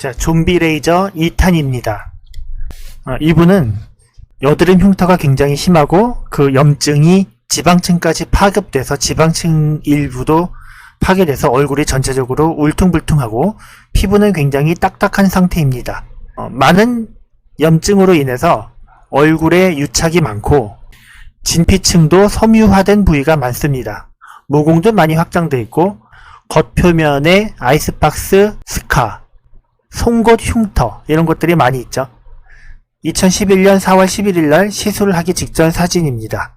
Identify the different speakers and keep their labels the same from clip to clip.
Speaker 1: 자, 좀비 레이저 2탄입니다. 이분은 여드름 흉터가 굉장히 심하고 그 염증이 지방층까지 파급돼서 지방층 일부도 파괴돼서 얼굴이 전체적으로 울퉁불퉁하고 피부는 굉장히 딱딱한 상태입니다. 많은 염증으로 인해서 얼굴에 유착이 많고 진피층도 섬유화된 부위가 많습니다. 모공도 많이 확장되어 있고 겉표면에 아이스박스 스카, 송곳 흉터 이런 것들이 많이 있죠. 2011년 4월 11일 날 시술을 하기 직전 사진입니다.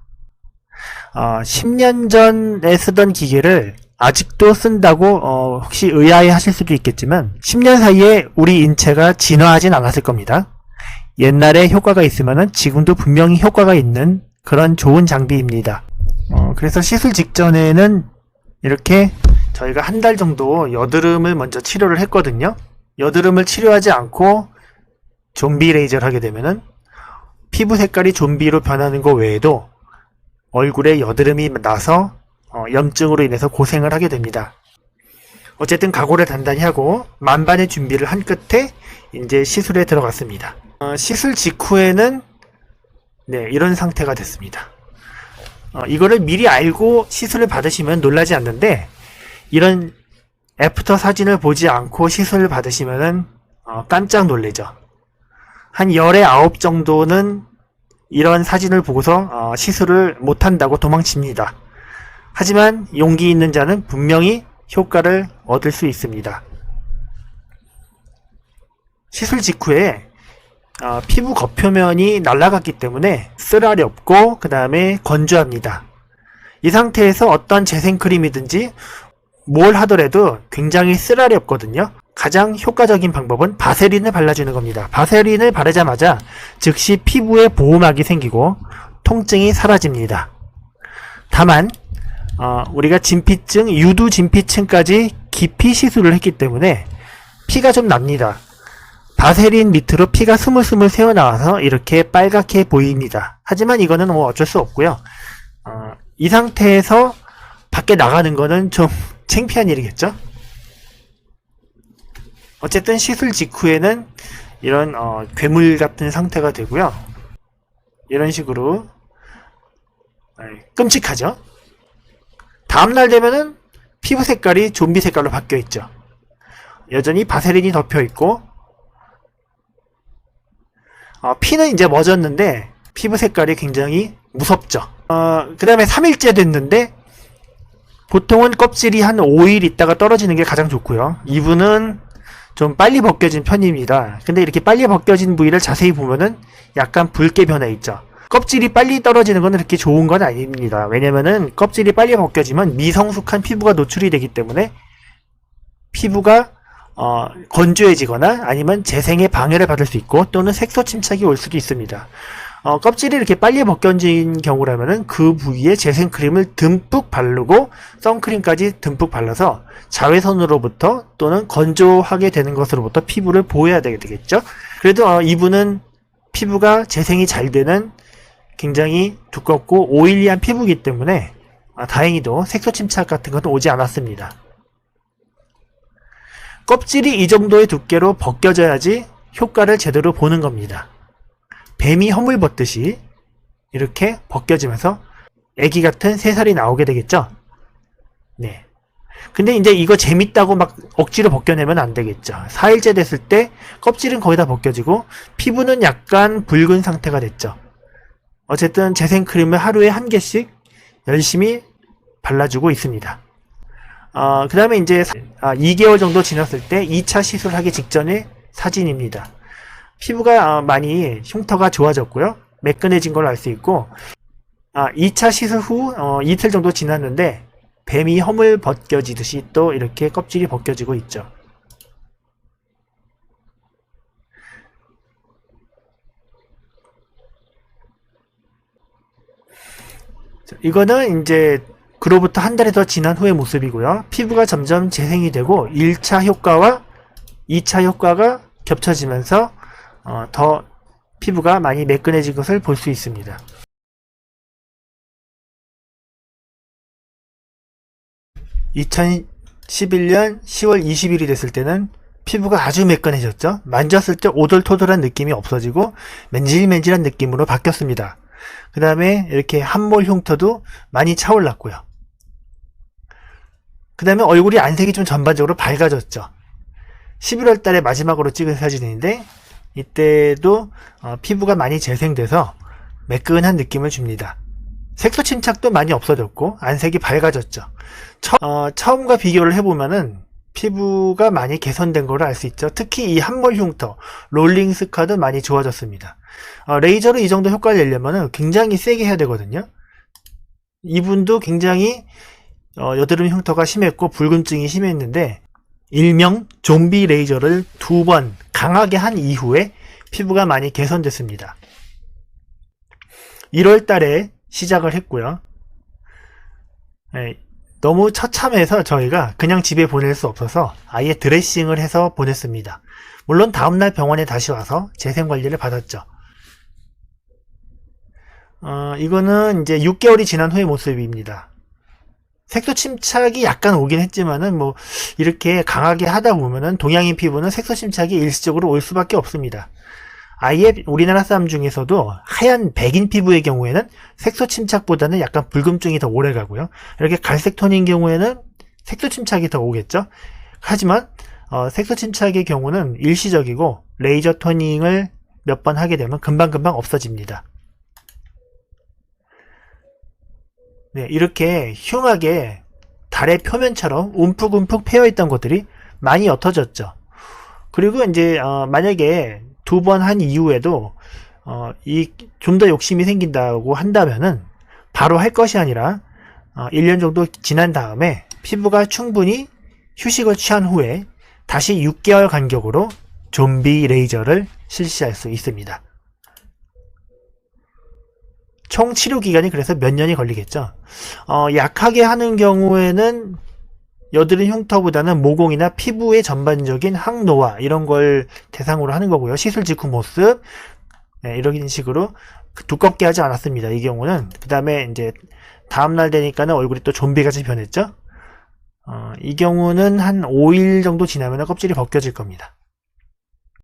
Speaker 1: 10년 전에 쓰던 기계를 아직도 쓴다고 혹시 의아해 하실 수도 있겠지만 10년 사이에 우리 인체가 진화하진 않았을 겁니다. 옛날에 효과가 있으면 지금도 분명히 효과가 있는 그런 좋은 장비입니다. 그래서 시술 직전에는 이렇게 저희가 한 달 정도 여드름을 먼저 치료를 했거든요. 여드름을 치료하지 않고 좀비 레이저를 하게 되면은 피부 색깔이 좀비로 변하는 것 외에도 얼굴에 여드름이 나서 염증으로 인해서 고생을 하게 됩니다. 어쨌든 각오를 단단히 하고 만반의 준비를 한 끝에 이제 시술에 들어갔습니다. 시술 직후에는 이런 상태가 됐습니다. 이거를 미리 알고 시술을 받으시면 놀라지 않는데 이런 애프터 사진을 보지 않고 시술을 받으시면은 깜짝 놀래죠. 한 열에 9 정도는 이런 사진을 보고서 시술을 못한다고 도망칩니다. 하지만 용기 있는 자는 분명히 효과를 얻을 수 있습니다. 시술 직후에 피부 겉표면이 날아갔기 때문에 쓰라리 없고 그 다음에 건조합니다. 이 상태에서 어떤 재생크림이든지 뭘 하더라도 굉장히 쓰라리 없거든요. 가장 효과적인 방법은 바세린을 발라주는 겁니다. 바세린을 바르자마자 즉시 피부에 보호막이 생기고 통증이 사라집니다. 다만 우리가 진피층, 유두 진피층까지 깊이 시술을 했기 때문에 피가 좀 납니다. 바세린 밑으로 피가 스물스물 새어나와서 이렇게 빨갛게 보입니다. 하지만 이거는 어쩔 수 없고요. 이 상태에서 밖에 나가는 거는 좀 창피한 일이겠죠? 어쨌든 시술 직후에는 이런 괴물 같은 상태가 되고요. 이런 식으로 끔찍하죠? 다음날 되면은 피부 색깔이 좀비 색깔로 바뀌어 있죠. 여전히 바세린이 덮여 있고 피는 이제 멎었는데 피부 색깔이 굉장히 무섭죠. 그 다음에 3일째 됐는데 보통은 껍질이 한 5일 있다가 떨어지는 게 가장 좋고요. 이분은 좀 빨리 벗겨진 편입니다. 근데 이렇게 빨리 벗겨진 부위를 자세히 보면은 약간 붉게 변해 있죠. 껍질이 빨리 떨어지는 건 그렇게 좋은 건 아닙니다. 왜냐면은 껍질이 빨리 벗겨지면 미성숙한 피부가 노출이 되기 때문에 피부가 건조해지거나 아니면 재생에 방해를 받을 수 있고 또는 색소 침착이 올 수도 있습니다. 껍질이 이렇게 빨리 벗겨진 경우라면은 그 부위에 재생크림을 듬뿍 바르고 선크림까지 듬뿍 발라서 자외선으로부터 또는 건조하게 되는 것으로부터 피부를 보호해야 되겠죠. 그래도 이분은 피부가 재생이 잘 되는 굉장히 두껍고 오일리한 피부이기 때문에 다행히도 색소 침착 같은 것은 오지 않았습니다. 껍질이 이 정도의 두께로 벗겨져야지 효과를 제대로 보는 겁니다. 뱀이 허물 벗듯이 이렇게 벗겨지면서 애기 같은 새살이 나오게 되겠죠? 네. 근데 이제 이거 재밌다고 막 억지로 벗겨내면 안 되겠죠. 4일째 됐을 때 껍질은 거의 다 벗겨지고 피부는 약간 붉은 상태가 됐죠. 어쨌든 재생크림을 하루에 1개씩 열심히 발라주고 있습니다. 그 다음에 이제 2개월 정도 지났을 때 2차 시술하기 직전의 사진입니다. 피부가 많이 흉터가 좋아졌고요. 매끈해진 걸 알 수 있고 2차 시술 후 이틀 정도 지났는데 뱀이 허물 벗겨지듯이 또 이렇게 껍질이 벗겨지고 있죠. 이거는 이제 그로부터 한 달이 더 지난 후의 모습이고요. 피부가 점점 재생이 되고 1차 효과와 2차 효과가 겹쳐지면서 더 피부가 많이 매끈해진 것을 볼 수 있습니다. 2011년 10월 20일이 됐을 때는 피부가 아주 매끈해졌죠. 만졌을 때 오돌토돌한 느낌이 없어지고 맨질맨질한 느낌으로 바뀌었습니다. 그 다음에 이렇게 함몰 흉터도 많이 차올랐고요. 그 다음에 얼굴이 안색이 좀 전반적으로 밝아졌죠. 11월 달에 마지막으로 찍은 사진인데 이때도 피부가 많이 재생돼서 매끈한 느낌을 줍니다. 색소 침착도 많이 없어졌고 안색이 밝아졌죠. 처음과 비교를 해보면은 피부가 많이 개선된 걸 알 수 있죠. 특히 이 함몰 흉터, 롤링 스카도 많이 좋아졌습니다. 레이저로 이 정도 효과를 내려면 굉장히 세게 해야 되거든요. 이분도 굉장히 여드름 흉터가 심했고 붉음증이 심했는데 일명 좀비 레이저를 2번 강하게 한 이후에 피부가 많이 개선됐습니다. 1월 달에 시작을 했고요. 너무 처참해서 저희가 그냥 집에 보낼 수 없어서 아예 드레싱을 해서 보냈습니다. 물론 다음날 병원에 다시 와서 재생관리를 받았죠. 이거는 이제 6개월이 지난 후의 모습입니다. 색소 침착이 약간 오긴 했지만은 뭐 이렇게 강하게 하다 보면은 동양인 피부는 색소 침착이 일시적으로 올 수밖에 없습니다. 아예 우리나라 사람 중에서도 하얀 백인 피부의 경우에는 색소 침착보다는 약간 붉음증이 더 오래 가고요. 이렇게 갈색 톤인 경우에는 색소 침착이 더 오겠죠. 하지만 색소 침착의 경우는 일시적이고 레이저 토닝을 몇 번 하게 되면 금방금방 없어집니다. 네, 이렇게 흉하게 달의 표면처럼 움푹움푹 패여있던 것들이 많이 옅어졌죠. 그리고 이제 만약에 2번 한 이후에도 좀 더 욕심이 생긴다고 한다면은 바로 할 것이 아니라 1년 정도 지난 다음에 피부가 충분히 휴식을 취한 후에 다시 6개월 간격으로 좀비 레이저를 실시할 수 있습니다. 총 치료 기간이 그래서 몇 년이 걸리겠죠. 약하게 하는 경우에는 여드름 흉터보다는 모공이나 피부의 전반적인 항노화 이런 걸 대상으로 하는 거고요. 시술 직후 모습 이런 식으로 두껍게 하지 않았습니다. 이 경우는 그 다음에 이제 다음날 되니까는 얼굴이 또 좀비같이 변했죠. 이 경우는 한 5일 정도 지나면 껍질이 벗겨질 겁니다.